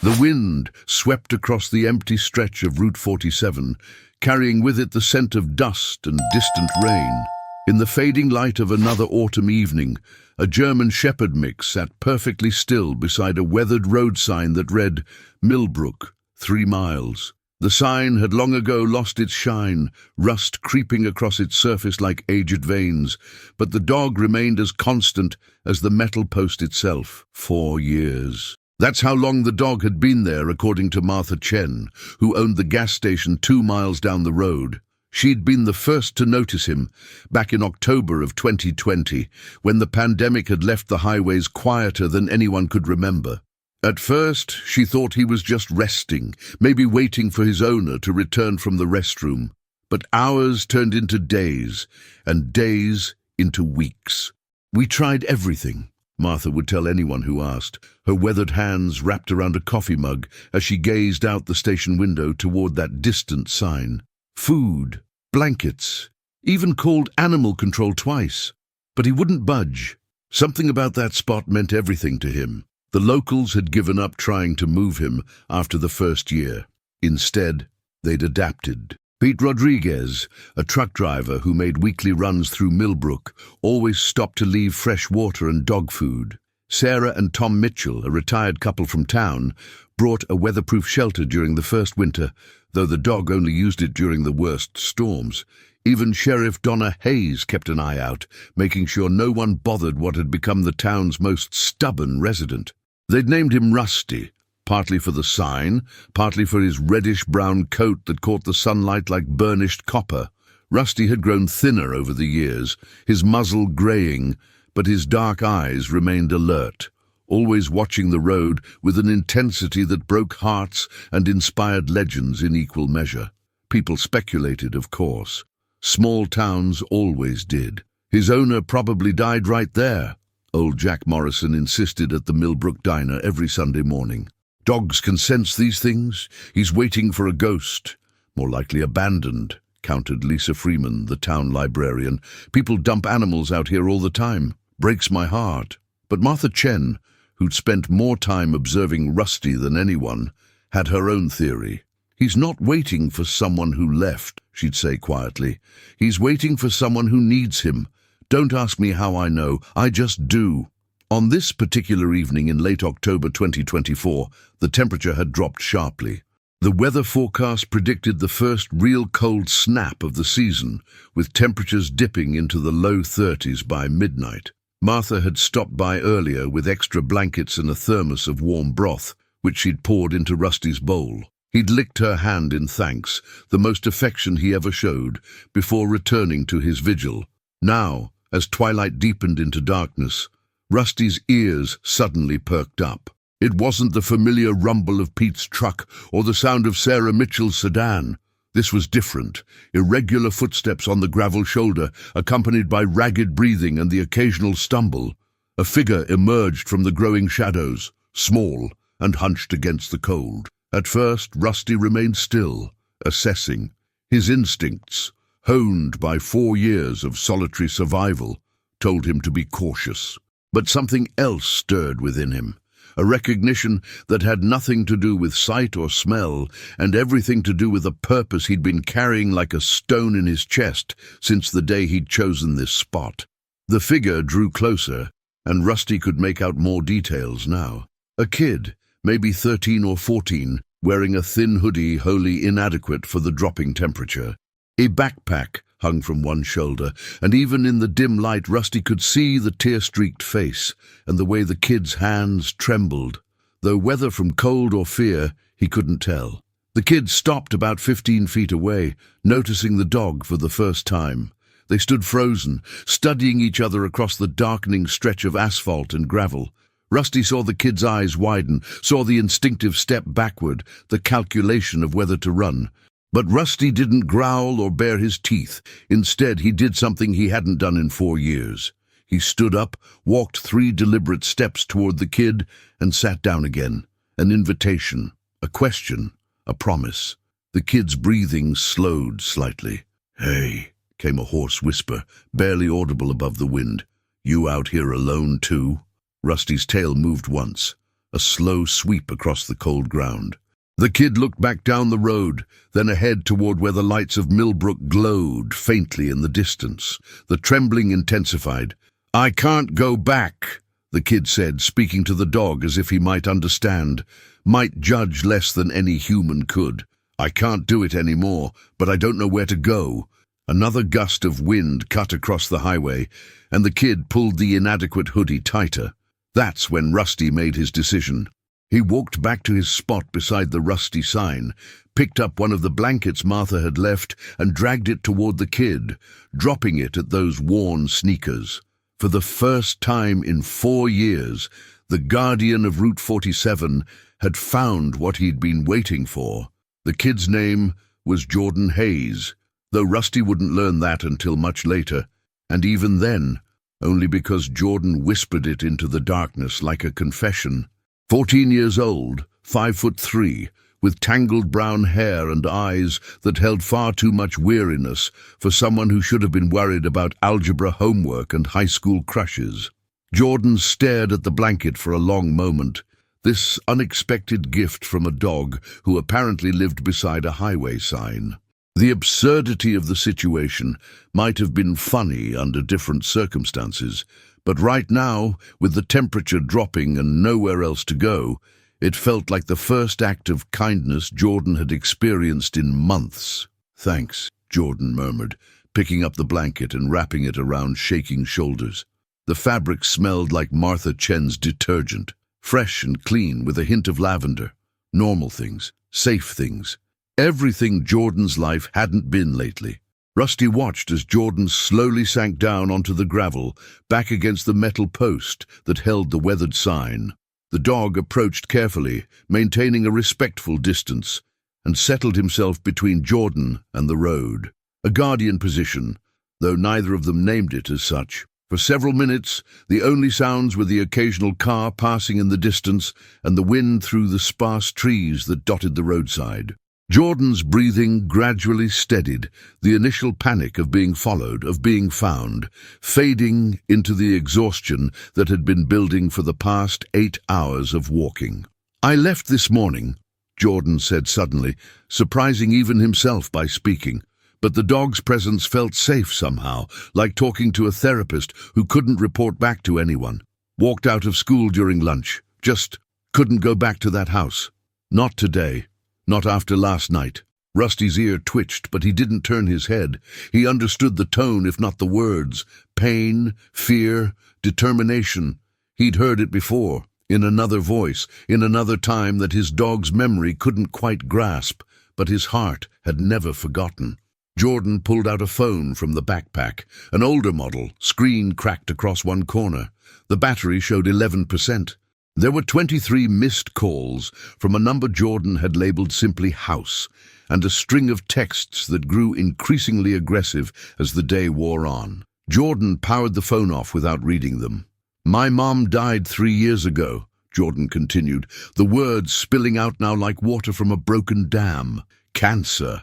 The wind swept across the empty stretch of Route 47, carrying with it the scent of dust and distant rain. In the fading light of another autumn evening, a German shepherd mix sat perfectly still beside a weathered road sign that read, Millbrook, 3 miles. The sign had long ago lost its shine, rust creeping across its surface like aged veins, but the dog remained as constant as the metal post itself. 4 years. That's how long the dog had been there, according to Martha Chen, who owned the gas station 2 miles down the road. She'd been the first to notice him back in October of 2020, when the pandemic had left the highways quieter than anyone could remember. At first, she thought he was just resting, maybe waiting for his owner to return from the restroom. But hours turned into days, and days into weeks. "We tried everything," Martha would tell anyone who asked, her weathered hands wrapped around a coffee mug as she gazed out the station window toward that distant sign. Food, blankets, even called animal control twice. But he wouldn't budge. Something about that spot meant everything to him. The locals had given up trying to move him after the first year. Instead, they'd adapted. Pete Rodriguez, a truck driver who made weekly runs through Millbrook, always stopped to leave fresh water and dog food. Sarah and Tom Mitchell, a retired couple from town, brought a weatherproof shelter during the first winter, though the dog only used it during the worst storms. Even Sheriff Donna Hayes kept an eye out, making sure no one bothered what had become the town's most stubborn resident. They'd named him Rusty, partly for the sign, partly for his reddish-brown coat that caught the sunlight like burnished copper. Rusty had grown thinner over the years, his muzzle greying, but his dark eyes remained alert, always watching the road with an intensity that broke hearts and inspired legends in equal measure. People speculated, of course. Small towns always did. His owner probably died right there, old Jack Morrison insisted at the Millbrook Diner every Sunday morning. Dogs can sense these things. He's waiting for a ghost. More likely abandoned, countered Lisa Freeman, the town librarian. People dump animals out here all the time. Breaks my heart. But Martha Chen, who'd spent more time observing Rusty than anyone, had her own theory. "He's not waiting for someone who left," she'd say quietly. "He's waiting for someone who needs him. Don't ask me how I know, I just do." On this particular evening in late October 2024, the temperature had dropped sharply. The weather forecast predicted the first real cold snap of the season, with temperatures dipping into the low 30s by midnight. Martha had stopped by earlier with extra blankets and a thermos of warm broth, which she'd poured into Rusty's bowl. He'd licked her hand in thanks, the most affection he ever showed, before returning to his vigil. Now, as twilight deepened into darkness, Rusty's ears suddenly perked up. It wasn't the familiar rumble of Pete's truck or the sound of Sarah Mitchell's sedan. This was different, irregular footsteps on the gravel shoulder, accompanied by ragged breathing and the occasional stumble. A figure emerged from the growing shadows, small and hunched against the cold. At first, Rusty remained still, assessing. His instincts, honed by 4 years of solitary survival, told him to be cautious. But something else stirred within him, a recognition that had nothing to do with sight or smell, and everything to do with a purpose he'd been carrying like a stone in his chest since the day he'd chosen this spot. The figure drew closer, and Rusty could make out more details now. A kid, maybe 13 or 14, wearing a thin hoodie wholly inadequate for the dropping temperature. A backpack hung from one shoulder, and even in the dim light Rusty could see the tear-streaked face and the way the kid's hands trembled, though whether from cold or fear he couldn't tell. The kid stopped about 15 feet away, noticing the dog for the first time. They stood frozen, studying each other across the darkening stretch of asphalt and gravel. Rusty saw the kid's eyes widen, saw the instinctive step backward, the calculation of whether to run. But Rusty didn't growl or bare his teeth. Instead, he did something he hadn't done in 4 years. He stood up, walked 3 deliberate steps toward the kid, and sat down again. An invitation, a question, a promise. The kid's breathing slowed slightly. "Hey," came a hoarse whisper, barely audible above the wind. "You out here alone too?" Rusty's tail moved once. a slow sweep across the cold ground. The kid looked back down the road, then ahead toward where the lights of Millbrook glowed faintly in the distance. The trembling intensified. "I can't go back," the kid said, speaking to the dog as if he might understand, might judge less than any human could. "I can't do it anymore, but I don't know where to go." Another gust of wind cut across the highway, and the kid pulled the inadequate hoodie tighter. That's when Rusty made his decision. He walked back to his spot beside the rusty sign, picked up one of the blankets Martha had left, and dragged it toward the kid, dropping it at those worn sneakers. For the first time in 4 years, the guardian of Route 47 had found what he'd been waiting for. The kid's name was Jordan Hayes, though Rusty wouldn't learn that until much later, and even then, only because Jordan whispered it into the darkness like a confession. 14 years old, 5'3", with tangled brown hair and eyes that held far too much weariness for someone who should have been worried about algebra homework and high school crushes. Jordan stared at the blanket for a long moment, this unexpected gift from a dog who apparently lived beside a highway sign. The absurdity of the situation might have been funny under different circumstances, but right now, with the temperature dropping and nowhere else to go, it felt like the first act of kindness Jordan had experienced in months. "Thanks," Jordan murmured, picking up the blanket and wrapping it around shaking shoulders. The fabric smelled like Martha Chen's detergent, fresh and clean with a hint of lavender. Normal things, safe things. Everything Jordan's life hadn't been lately. Rusty watched as Jordan slowly sank down onto the gravel, back against the metal post that held the weathered sign. The dog approached carefully, maintaining a respectful distance, and settled himself between Jordan and the road. A guardian position, though neither of them named it as such. For several minutes, the only sounds were the occasional car passing in the distance and the wind through the sparse trees that dotted the roadside. Jordan's breathing gradually steadied, the initial panic of being followed, of being found, fading into the exhaustion that had been building for the past 8 hours of walking. "I left this morning," Jordan said suddenly, surprising even himself by speaking. But the dog's presence felt safe somehow, like talking to a therapist who couldn't report back to anyone. "Walked out of school during lunch. Just couldn't go back to that house. Not today. Not after last night." Rusty's ear twitched, but he didn't turn his head. He understood the tone, if not the words. Pain, fear, determination. He'd heard it before, in another voice, in another time that his dog's memory couldn't quite grasp, but his heart had never forgotten. Jordan pulled out a phone from the backpack, an older model, screen cracked across one corner. The battery showed 11%. There were 23 missed calls from a number Jordan had labeled simply House, and a string of texts that grew increasingly aggressive as the day wore on. Jordan powered the phone off without reading them. "My mom died 3 years ago," Jordan continued, the words spilling out now like water from a broken dam. "Cancer.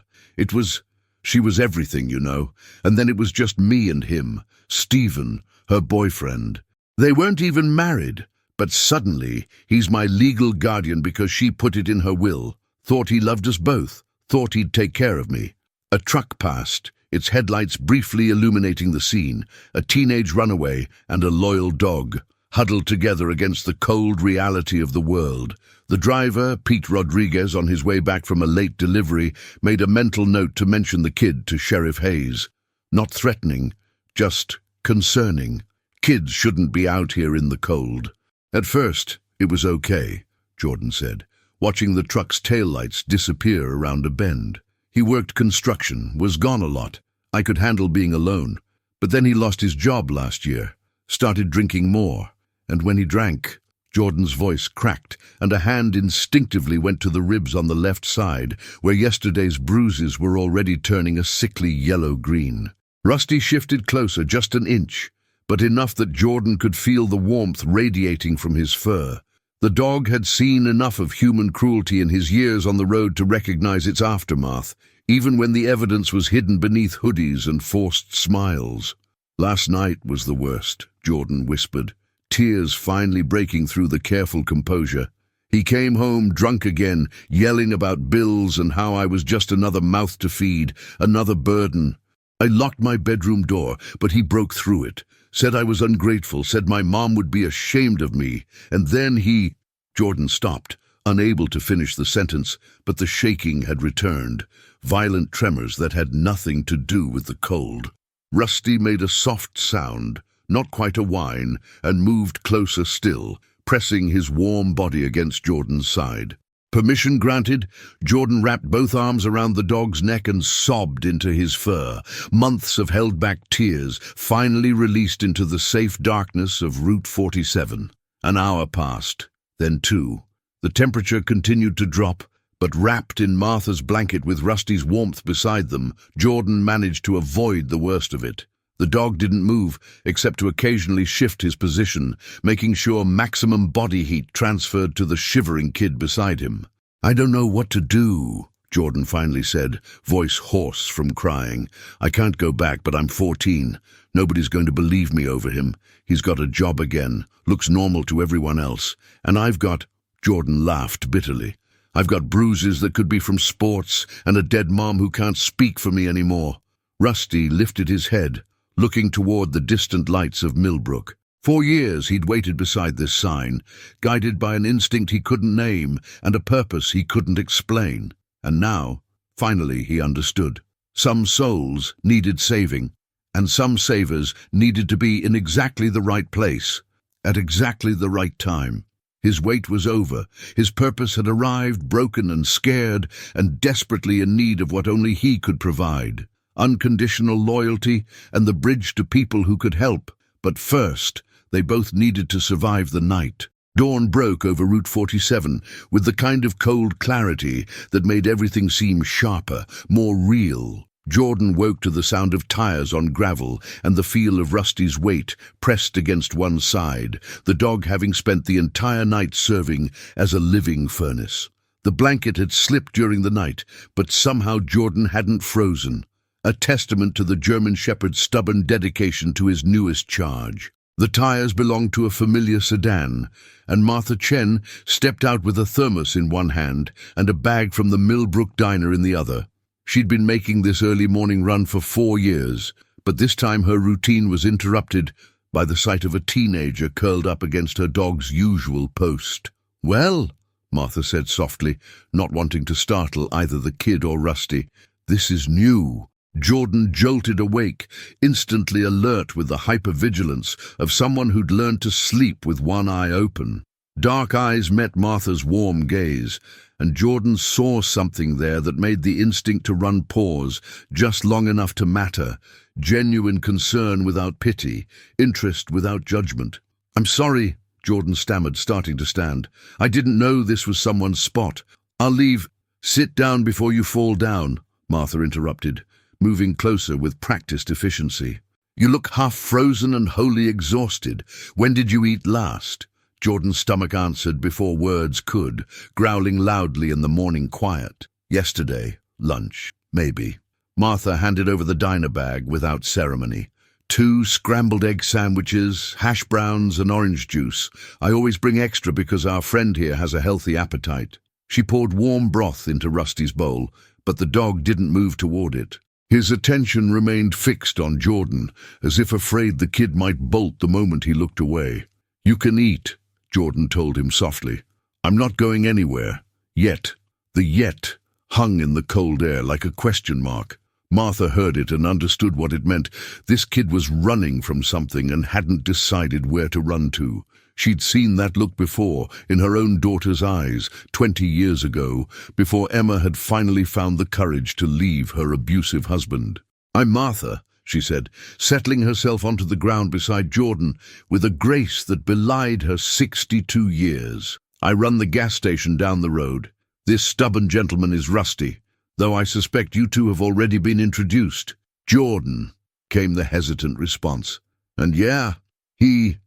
She was everything, you know, and then it was just me and him, Stephen, her boyfriend. They weren't even married. But suddenly, he's my legal guardian because she put it in her will. Thought he loved us both. Thought he'd take care of me." A truck passed, its headlights briefly illuminating the scene, a teenage runaway and a loyal dog, huddled together against the cold reality of the world. The driver, Pete Rodriguez, on his way back from a late delivery, made a mental note to mention the kid to Sheriff Hayes. Not threatening, just concerning. Kids shouldn't be out here in the cold. "At first, it was okay," Jordan said, watching the truck's taillights disappear around a bend. "He worked construction, was gone a lot. I could handle being alone. But then he lost his job last year, started drinking more. And when he drank," Jordan's voice cracked, and a hand instinctively went to the ribs on the left side, where yesterday's bruises were already turning a sickly yellow-green. Rusty shifted closer, just an inch, but enough that Jordan could feel the warmth radiating from his fur. The dog had seen enough of human cruelty in his years on the road to recognize its aftermath, even when the evidence was hidden beneath hoodies and forced smiles. "Last night was the worst," Jordan whispered, tears finally breaking through the careful composure. He came home drunk again, yelling about bills and how I was just another mouth to feed, another burden. I locked my bedroom door, but he broke through it, said I was ungrateful, said my mom would be ashamed of me, and then he— Jordan stopped, unable to finish the sentence, but the shaking had returned, violent tremors that had nothing to do with the cold. Rusty made a soft sound, not quite a whine, and moved closer still, pressing his warm body against Jordan's side. Permission granted, Jordan wrapped both arms around the dog's neck and sobbed into his fur. Months of held-back tears finally released into the safe darkness of Route 47. An hour passed, then 2. The temperature continued to drop, but wrapped in Martha's blanket with Rusty's warmth beside them, Jordan managed to avoid the worst of it. The dog didn't move, except to occasionally shift his position, making sure maximum body heat transferred to the shivering kid beside him. "I don't know what to do," Jordan finally said, voice hoarse from crying. "I can't go back, but I'm 14. Nobody's going to believe me over him. He's got a job again, looks normal to everyone else. And I've got—" Jordan laughed bitterly. "I've got bruises that could be from sports and a dead mom who can't speak for me anymore." Rusty lifted his head, looking toward the distant lights of Millbrook. 4 years he'd waited beside this sign, guided by an instinct he couldn't name and a purpose he couldn't explain. And now, finally, he understood. Some souls needed saving, and some savers needed to be in exactly the right place, at exactly the right time. His wait was over. His purpose had arrived, broken and scared, and desperately in need of what only he could provide. Unconditional loyalty and the bridge to people who could help. But first, they both needed to survive the night. Dawn broke over Route 47 with the kind of cold clarity that made everything seem sharper, more real. Jordan woke to the sound of tires on gravel and the feel of Rusty's weight pressed against one side, the dog having spent the entire night serving as a living furnace. The blanket had slipped during the night, but somehow Jordan hadn't frozen. A testament to the German Shepherd's stubborn dedication to his newest charge. The tires belonged to a familiar sedan, and Martha Chen stepped out with a thermos in one hand and a bag from the Millbrook diner in the other. She'd been making this early morning run for 4 years, but this time her routine was interrupted by the sight of a teenager curled up against her dog's usual post. "Well," Martha said softly, not wanting to startle either the kid or Rusty, "this is new." Jordan jolted awake, instantly alert with the hypervigilance of someone who'd learned to sleep with one eye open. Dark eyes met Martha's warm gaze, and Jordan saw something there that made the instinct to run pause just long enough to matter. Genuine concern without pity, interest without judgment. "I'm sorry," Jordan stammered, starting to stand. "I didn't know this was someone's spot. I'll leave." "Sit down before you fall down," Martha interrupted, moving closer with practiced efficiency. "You look half frozen and wholly exhausted. When did you eat last?" Jordan's stomach answered before words could, growling loudly in the morning quiet. "Yesterday, lunch, maybe." Martha handed over the diner bag without ceremony. 2 scrambled egg sandwiches, hash browns and orange juice. "I always bring extra because our friend here has a healthy appetite." She poured warm broth into Rusty's bowl, but the dog didn't move toward it. His attention remained fixed on Jordan, as if afraid the kid might bolt the moment he looked away. "You can eat," Jordan told him softly. "I'm not going anywhere. Yet." The "yet" hung in the cold air like a question mark. Martha heard it and understood what it meant. This kid was running from something and hadn't decided where to run to. She'd seen that look before, in her own daughter's eyes, 20 years ago, before Emma had finally found the courage to leave her abusive husband. "I'm Martha," she said, settling herself onto the ground beside Jordan with a grace that belied her 62 years. "I run the gas station down the road. This stubborn gentleman is Rusty, though I suspect you two have already been introduced." "Jordan," came the hesitant response. "And yeah, he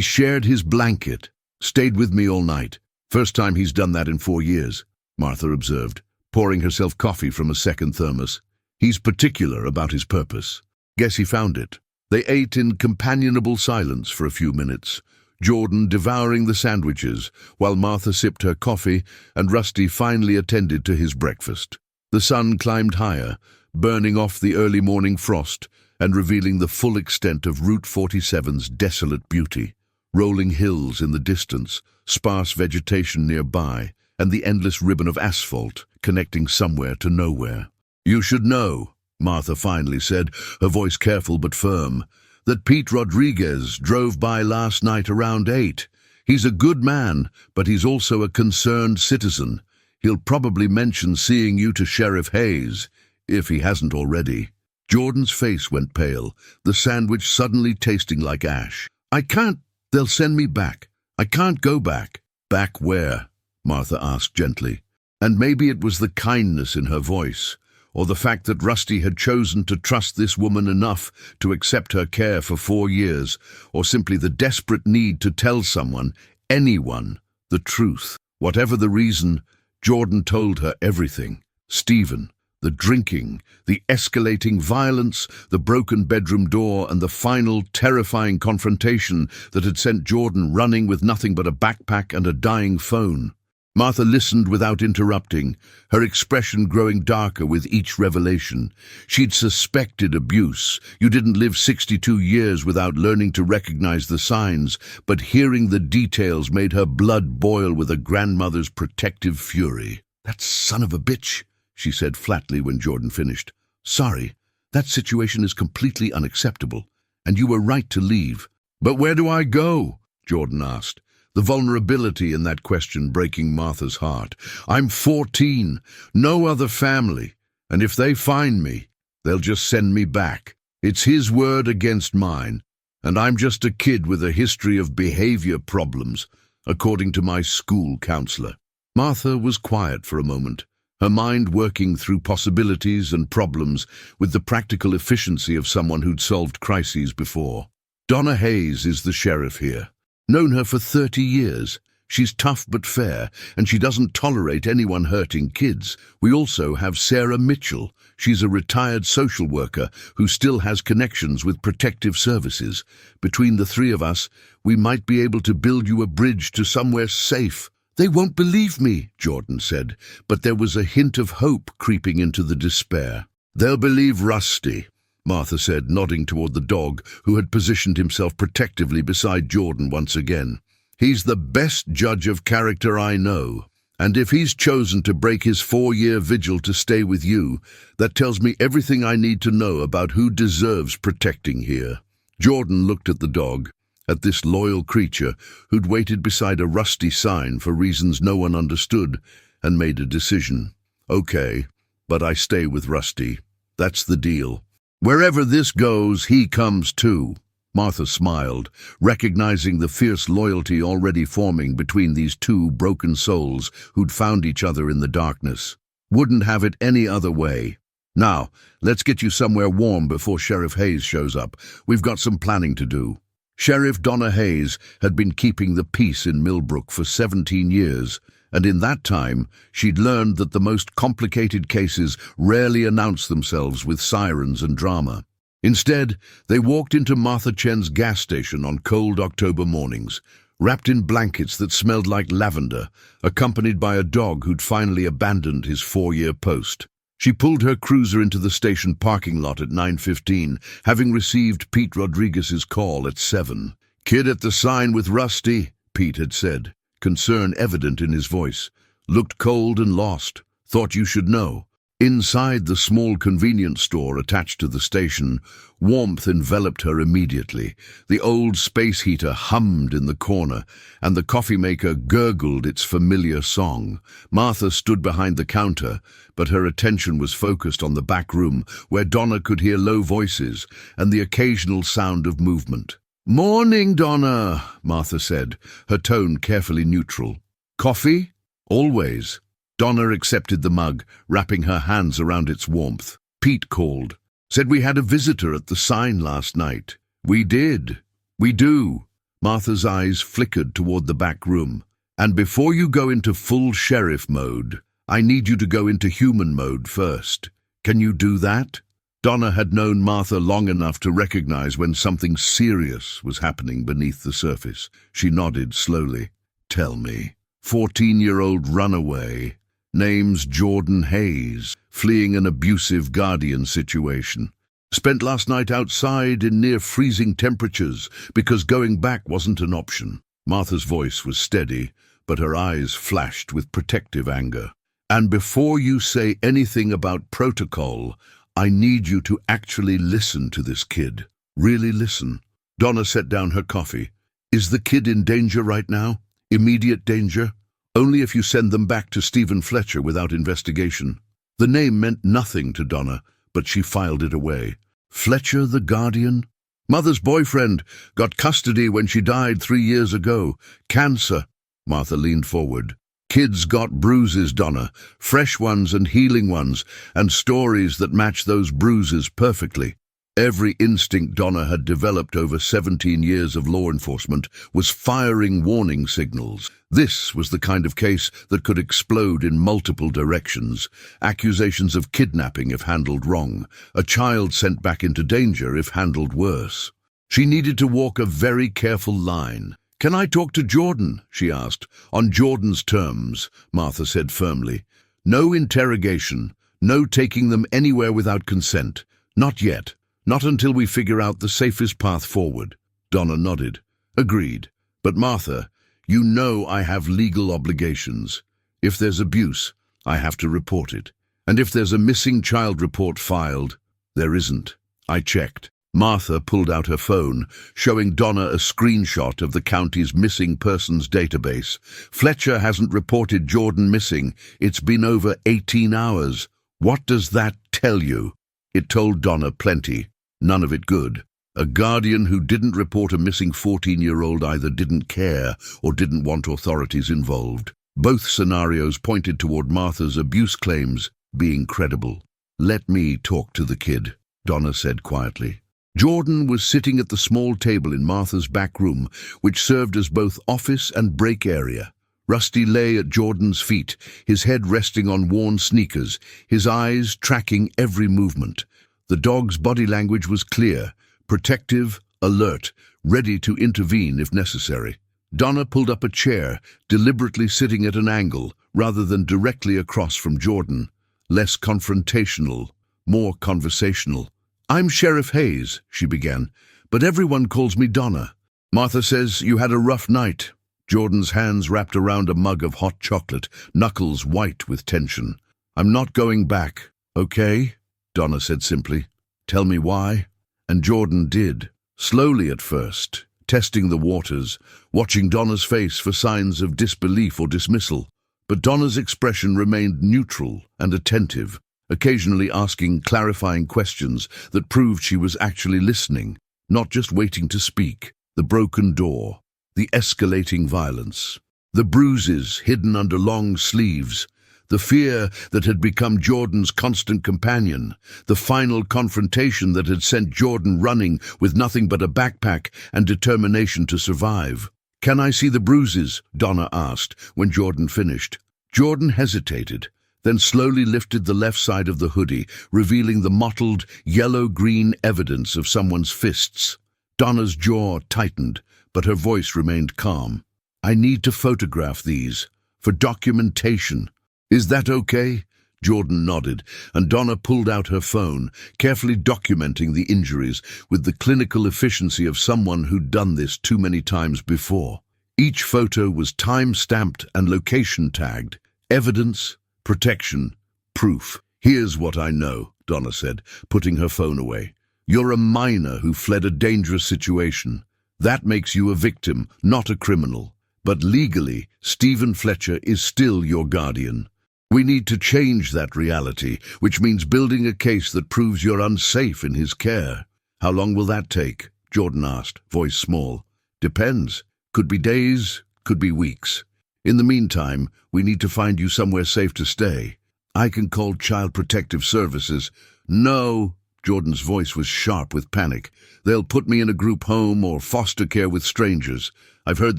shared his blanket, stayed with me all night. First time he's done that in 4 years, Martha observed, pouring herself coffee from a second thermos. He's particular about his purpose. Guess he found it." They ate in companionable silence for a few minutes. Jordan devouring the sandwiches, while Martha sipped her coffee and Rusty finally attended to his breakfast. The sun climbed higher, burning off the early morning frost and revealing the full extent of Route 47's desolate beauty. Rolling hills in the distance, sparse vegetation nearby, and the endless ribbon of asphalt connecting somewhere to nowhere. "You should know," Martha finally said, her voice careful but firm, "that Pete Rodriguez drove by last night around 8. He's a good man, but he's also a concerned citizen. He'll probably mention seeing you to Sheriff Hayes, if he hasn't already." Jordan's face went pale, the sandwich suddenly tasting like ash. "I can't. They'll send me back. I can't go back." "Back where?" Martha asked gently. And maybe it was the kindness in her voice, or the fact that Rusty had chosen to trust this woman enough to accept her care for 4 years, or simply the desperate need to tell someone, anyone, the truth. Whatever the reason, Jordan told her everything. Stephen, the drinking, the escalating violence, the broken bedroom door, and the final terrifying confrontation that had sent Jordan running with nothing but a backpack and a dying phone. Martha listened without interrupting, her expression growing darker with each revelation. She'd suspected abuse. You didn't live 62 years without learning to recognize the signs, but hearing the details made her blood boil with a grandmother's protective fury. "That son of a bitch," she said flatly when Jordan finished. "Sorry, that situation is completely unacceptable, and you were right to leave." "But where do I go?" Jordan asked, the vulnerability in that question breaking Martha's heart. "I'm 14, no other family, and if they find me, they'll just send me back. It's his word against mine, and I'm just a kid with a history of behavior problems, according to my school counselor." Martha was quiet for a moment, her mind working through possibilities and problems with the practical efficiency of someone who'd solved crises before. "Donna Hayes is the sheriff here. Known her for 30 years. She's tough but fair, and she doesn't tolerate anyone hurting kids. We also have Sarah Mitchell. She's a retired social worker who still has connections with protective services. Between the 3 of us, we might be able to build you a bridge to somewhere safe." "They won't believe me," Jordan said, but there was a hint of hope creeping into the despair. "They'll believe Rusty," Martha said, nodding toward the dog, who had positioned himself protectively beside Jordan once again. "He's the best judge of character I know, and if he's chosen to break his 4-year vigil to stay with you, that tells me everything I need to know about who deserves protecting here." Jordan looked at the dog, at this loyal creature who'd waited beside a rusty sign for reasons no one understood, and made a decision. "Okay, but I stay with Rusty. That's the deal. Wherever this goes, he comes too." Martha smiled, recognizing the fierce loyalty already forming between these 2 broken souls who'd found each other in the darkness. "Wouldn't have it any other way. Now, let's get you somewhere warm before Sheriff Hayes shows up. We've got some planning to do." Sheriff Donna Hayes had been keeping the peace in Millbrook for 17 years, and in that time she'd learned that the most complicated cases rarely announce themselves with sirens and drama. Instead, they walked into Martha Chen's gas station on cold October mornings, wrapped in blankets that smelled like lavender, accompanied by a dog who'd finally abandoned his 4-year post. She pulled her cruiser into the station parking lot at 9:15, having received Pete Rodriguez's call at 7. "Kid at the sign with Rusty," Pete had said, concern evident in his voice. "Looked cold and lost. Thought you should know." Inside the small convenience store attached to the station, warmth enveloped her immediately. The old space heater hummed in the corner, and the coffee maker gurgled its familiar song. Martha stood behind the counter, but her attention was focused on the back room, where Donna could hear low voices and the occasional sound of movement. "Morning, Donna," Martha said, her tone carefully neutral. "Coffee?" "Always." Donna accepted the mug, wrapping her hands around its warmth. "Pete called. Said we had a visitor at the sign last night." "We did. We do." Martha's eyes flickered toward the back room. "And before you go into full sheriff mode, I need you to go into human mode first. Can you do that?" Donna had known Martha long enough to recognize when something serious was happening beneath the surface. She nodded slowly. "Tell me." 14-year-old runaway. Name's Jordan Hayes, fleeing an abusive guardian situation. Spent last night outside in near freezing temperatures because going back wasn't an option. Martha's voice was steady, but her eyes flashed with protective anger. "And before you say anything about protocol, I need you to actually listen to this kid. Really listen." Donna set down her coffee. "Is the kid in danger right now? Immediate danger? Only if you send them back to Stephen Fletcher without investigation." The name meant nothing to Donna, but she filed it away. Fletcher, the guardian? Mother's boyfriend, got custody when she died 3 years ago. Cancer. Martha leaned forward. "Kids got bruises, Donna, fresh ones and healing ones, and stories that match those bruises perfectly." Every instinct Donna had developed over 17 years of law enforcement was firing warning signals. This was the kind of case that could explode in multiple directions. Accusations of kidnapping if handled wrong, a child sent back into danger if handled worse. She needed to walk a very careful line. "Can I talk to Jordan?" she asked. "On Jordan's terms," Martha said firmly. "No interrogation, no taking them anywhere without consent. Not yet. Not until we figure out the safest path forward." Donna nodded. "Agreed. But Martha, you know I have legal obligations. If there's abuse, I have to report it. And if there's a missing child report filed, there isn't." I checked. Martha pulled out her phone, showing Donna a screenshot of the county's missing persons database. "Fletcher hasn't reported Jordan missing. It's been over 18 hours. What does that tell you?" It told Donna plenty. None of it good. A guardian who didn't report a missing 14-year-old either didn't care or didn't want authorities involved. Both scenarios pointed toward Martha's abuse claims being credible. "Let me talk to the kid," Donna said quietly. Jordan was sitting at the small table in Martha's back room, which served as both office and break area. Rusty lay at Jordan's feet, his head resting on worn sneakers, his eyes tracking every movement. The dog's body language was clear, protective, alert, ready to intervene if necessary. Donna pulled up a chair, deliberately sitting at an angle, rather than directly across from Jordan. Less confrontational, more conversational. "I'm Sheriff Hayes," she began, "but everyone calls me Donna. Martha says you had a rough night." Jordan's hands wrapped around a mug of hot chocolate, knuckles white with tension. "I'm not going back, okay?" Donna said simply. "Tell me why." And Jordan did, slowly at first, testing the waters, watching Donna's face for signs of disbelief or dismissal. But Donna's expression remained neutral and attentive, occasionally asking clarifying questions that proved she was actually listening, not just waiting to speak. The broken door, the escalating violence, the bruises hidden under long sleeves, the fear that had become Jordan's constant companion, the final confrontation that had sent Jordan running with nothing but a backpack and determination to survive. "Can I see the bruises?" Donna asked when Jordan finished. Jordan hesitated, then slowly lifted the left side of the hoodie, revealing the mottled, yellow-green evidence of someone's fists. Donna's jaw tightened, but her voice remained calm. "I need to photograph these, for documentation. Is that okay?" Jordan nodded, and Donna pulled out her phone, carefully documenting the injuries with the clinical efficiency of someone who'd done this too many times before. Each photo was time-stamped and location-tagged. Evidence, protection, proof. "Here's what I know," Donna said, putting her phone away. "You're a minor who fled a dangerous situation. That makes you a victim, not a criminal. But legally, Stephen Fletcher is still your guardian. We need to change that reality, which means building a case that proves you're unsafe in his care." "How long will that take?" Jordan asked, voice small. "Depends. Could be days, could be weeks. In the meantime, we need to find you somewhere safe to stay. I can call Child Protective Services." "No." Jordan's voice was sharp with panic. "They'll put me in a group home or foster care with strangers. I've heard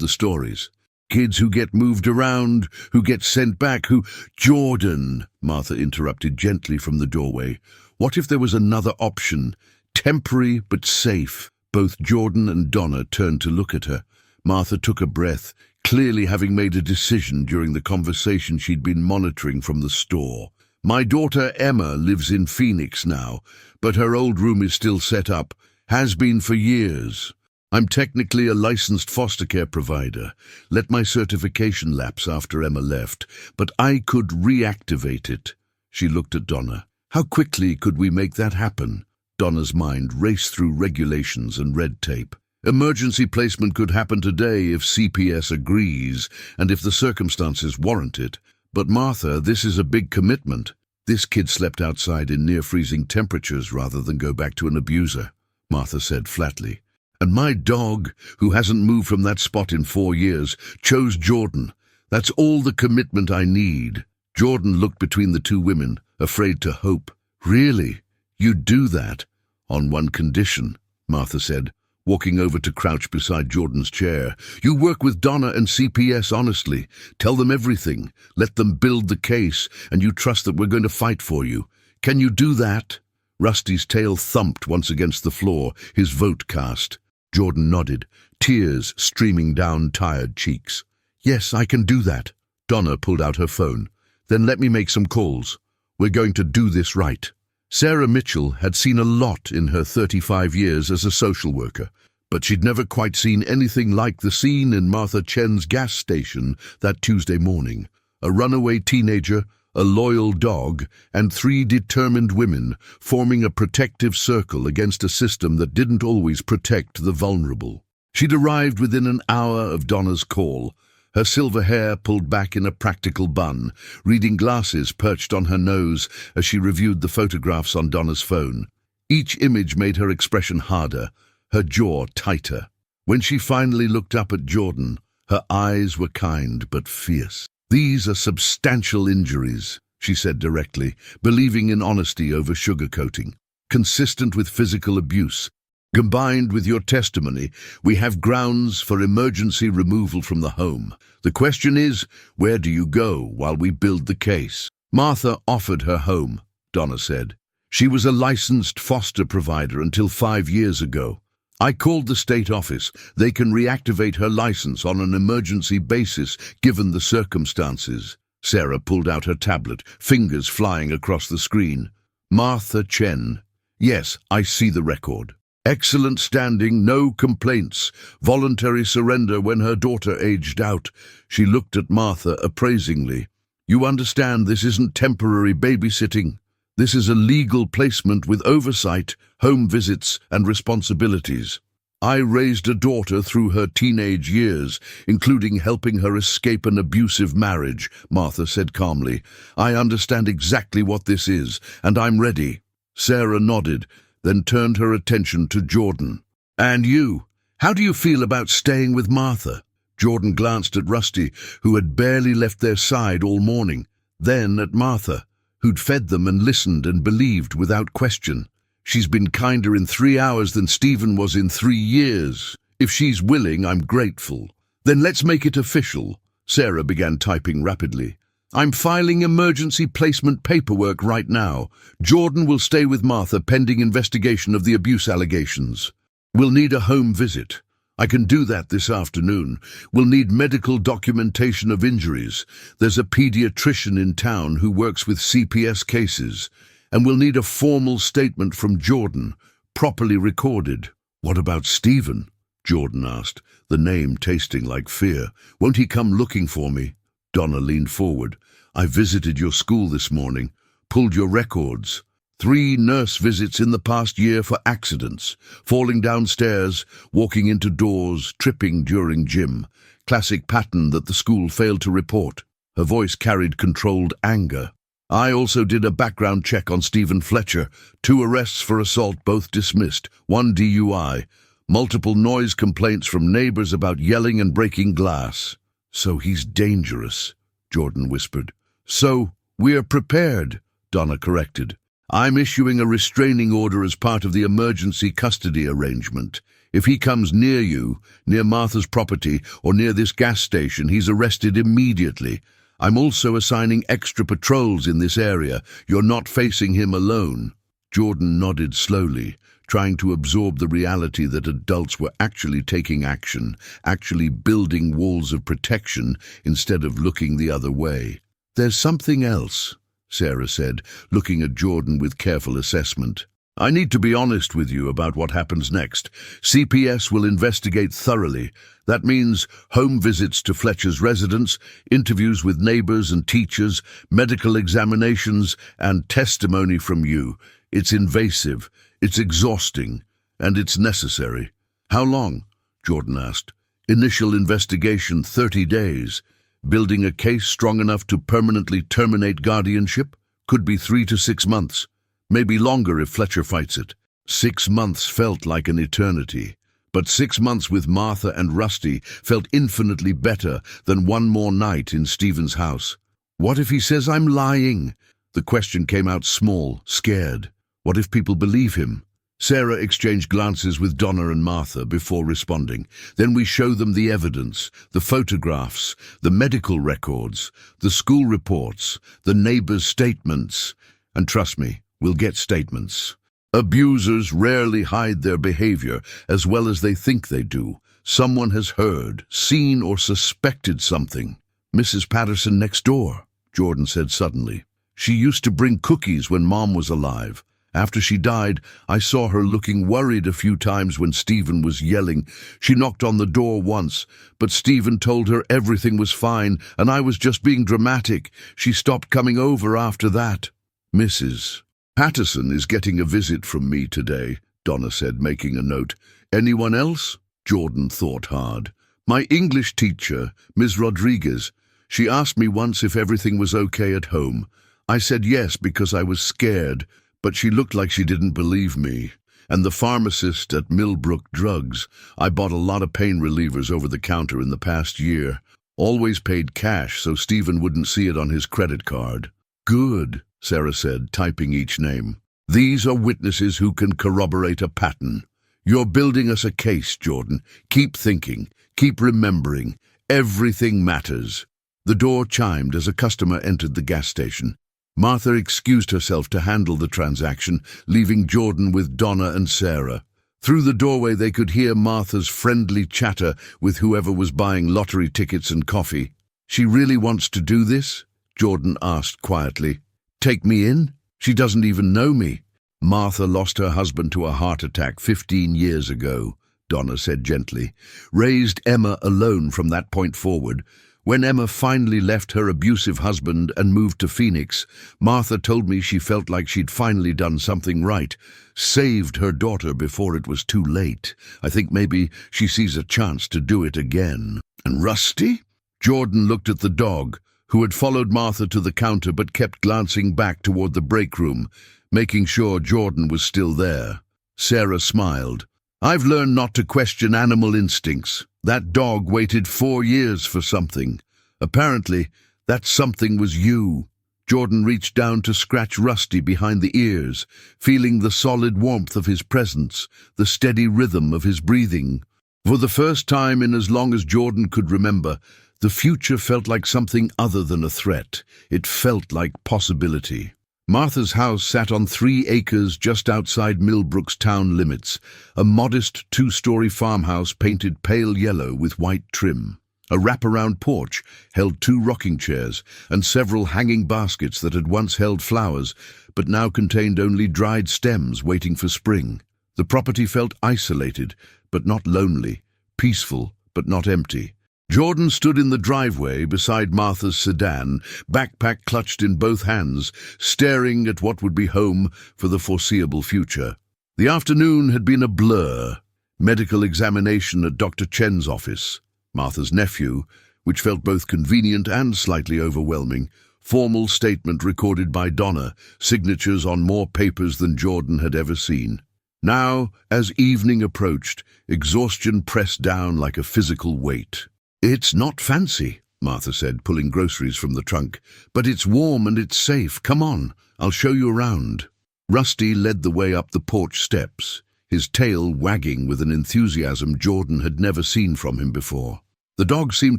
the stories. Kids who get moved around, who get sent back, who—" "Jordan," Martha interrupted gently from the doorway. What if there was another option, temporary but safe? Both Jordan and Donna turned to look at her. Martha took a breath, clearly having made a decision during the conversation she'd been monitoring from the store. My daughter Emma lives in Phoenix now, but her old room is still set up, has been for years. I'm technically a licensed foster care provider. Let my certification lapse after Emma left, but I could reactivate it. She looked at Donna. How quickly could we make that happen? Donna's mind raced through regulations and red tape. Emergency placement could happen today if CPS agrees and if the circumstances warrant it. But Martha, this is a big commitment. This kid slept outside in near-freezing temperatures rather than go back to an abuser, Martha said flatly. And my dog, who hasn't moved from that spot in 4 years, chose Jordan. That's all the commitment I need. Jordan looked between the two women, afraid to hope. Really? You'd do that? On one condition, Martha said, walking over to crouch beside Jordan's chair. You work with Donna and CPS honestly. Tell them everything. Let them build the case, and you trust that we're going to fight for you. Can you do that? Rusty's tail thumped once against the floor, his vote cast. Jordan nodded, tears streaming down tired cheeks. Yes, I can do that. Donna pulled out her phone. Then let me make some calls. We're going to do this right. Sarah Mitchell had seen a lot in her 35 years as a social worker, but she'd never quite seen anything like the scene in Martha Chen's gas station that Tuesday morning. A runaway teenager, a loyal dog, and 3 determined women forming a protective circle against a system that didn't always protect the vulnerable. She'd arrived within an hour of Donna's call, her silver hair pulled back in a practical bun, reading glasses perched on her nose as she reviewed the photographs on Donna's phone. Each image made her expression harder, her jaw tighter. When she finally looked up at Jordan, her eyes were kind but fierce. These are substantial injuries, she said directly, believing in honesty over sugarcoating. Consistent with physical abuse. Combined with your testimony, we have grounds for emergency removal from the home. The question is, where do you go while we build the case? Martha offered her home, Donna said. She was a licensed foster provider until 5 years ago. I called the state office. They can reactivate her license on an emergency basis, given the circumstances. Sarah pulled out her tablet, fingers flying across the screen. Martha Chen. Yes, I see the record. Excellent standing, no complaints. Voluntary surrender when her daughter aged out. She looked at Martha appraisingly. You understand this isn't temporary babysitting. This is a legal placement with oversight, home visits, and responsibilities. I raised a daughter through her teenage years, including helping her escape an abusive marriage, Martha said calmly. I understand exactly what this is, and I'm ready. Sarah nodded, then turned her attention to Jordan. And you? How do you feel about staying with Martha? Jordan glanced at Rusty, who had barely left their side all morning, then at Martha, who'd fed them and listened and believed without question. She's been kinder in 3 hours than Stephen was in 3 years. If she's willing, I'm grateful. Then let's make it official. Sarah began typing rapidly. I'm filing emergency placement paperwork right now. Jordan will stay with Martha pending investigation of the abuse allegations. We'll need a home visit. I can do that this afternoon. We'll need medical documentation of injuries. There's a pediatrician in town who works with CPS cases. And we'll need a formal statement from Jordan, properly recorded. What about Stephen? Jordan asked, the name tasting like fear. Won't he come looking for me? Donna leaned forward. I visited your school this morning, pulled your records. 3 nurse visits in the past year for accidents, falling downstairs, walking into doors, tripping during gym. Classic pattern that the school failed to report. Her voice carried controlled anger. I also did a background check on Stephen Fletcher. 2 arrests for assault, both dismissed. 1 DUI. Multiple noise complaints from neighbors about yelling and breaking glass. So he's dangerous, Jordan whispered. So we're prepared, Donna corrected. I'm issuing a restraining order as part of the emergency custody arrangement. If he comes near you, near Martha's property, or near this gas station, he's arrested immediately. I'm also assigning extra patrols in this area. You're not facing him alone. Jordan nodded slowly, trying to absorb the reality that adults were actually taking action, actually building walls of protection instead of looking the other way. "There's something else," Sarah said, looking at Jordan with careful assessment. "I need to be honest with you about what happens next. CPS will investigate thoroughly. That means home visits to Fletcher's residence, interviews with neighbors and teachers, medical examinations, and testimony from you. It's invasive, it's exhausting, and it's necessary." "How long?" Jordan asked. "Initial investigation, 30 days. Building a case strong enough to permanently terminate guardianship? Could be 3 to 6 months. Maybe longer if Fletcher fights it." 6 months felt like an eternity, but 6 months with Martha and Rusty felt infinitely better than one more night in Stephen's house. "What if he says I'm lying?" The question came out small, scared. What if people believe him? Sarah exchanged glances with Donna and Martha before responding. "Then we show them the evidence, the photographs, the medical records, the school reports, the neighbors' statements. And trust me, we'll get statements. Abusers rarely hide their behavior as well as they think they do. Someone has heard, seen, or suspected something." "Mrs. Patterson next door," Jordan said suddenly. "She used to bring cookies when Mom was alive. After she died, I saw her looking worried a few times when Stephen was yelling. She knocked on the door once, but Stephen told her everything was fine and I was just being dramatic. She stopped coming over after that." "Mrs. Patterson is getting a visit from me today," Donna said, making a note. "Anyone else?" Jordan thought hard. "My English teacher, Ms. Rodriguez. She asked me once if everything was okay at home. I said yes because I was scared, but she looked like she didn't believe me. And the pharmacist at Millbrook Drugs. I bought a lot of pain relievers over the counter in the past year. Always paid cash so Stephen wouldn't see it on his credit card." "Good," Sarah said, typing each name. "These are witnesses who can corroborate a pattern. You're building us a case, Jordan. Keep thinking, keep remembering. Everything matters." The door chimed as a customer entered the gas station. Martha excused herself to handle the transaction, leaving Jordan with Donna and Sarah. Through the doorway they could hear Martha's friendly chatter with whoever was buying lottery tickets and coffee. "She really wants to do this?" Jordan asked quietly. "Take me in? She doesn't even know me." "Martha lost her husband to a heart attack 15 years ago," Donna said gently. "Raised Emma alone from that point forward. When Emma finally left her abusive husband and moved to Phoenix, Martha told me she felt like she'd finally done something right, saved her daughter before it was too late. I think maybe she sees a chance to do it again." "And Rusty?" Jordan looked at the dog, who had followed Martha to the counter but kept glancing back toward the break room, making sure Jordan was still there. Sarah smiled. "I've learned not to question animal instincts. That dog waited 4 years for something. Apparently, that something was you." Jordan reached down to scratch Rusty behind the ears, feeling the solid warmth of his presence, the steady rhythm of his breathing. For the first time in as long as Jordan could remember, the future felt like something other than a threat. It felt like possibility. Martha's house sat on 3 acres just outside Millbrook's town limits, a modest 2-story farmhouse painted pale yellow with white trim. A wraparound porch held 2 rocking chairs and several hanging baskets that had once held flowers, but now contained only dried stems waiting for spring. The property felt isolated, but not lonely, peaceful, but not empty. Jordan stood in the driveway beside Martha's sedan, backpack clutched in both hands, staring at what would be home for the foreseeable future. The afternoon had been a blur. Medical examination at Dr. Chen's office, Martha's nephew, which felt both convenient and slightly overwhelming, formal statement recorded by Donna, signatures on more papers than Jordan had ever seen. Now, as evening approached, exhaustion pressed down like a physical weight. "It's not fancy," Martha said, pulling groceries from the trunk, "but it's warm and it's safe. Come on, I'll show you around." Rusty led the way up the porch steps, his tail wagging with an enthusiasm Jordan had never seen from him before. The dog seemed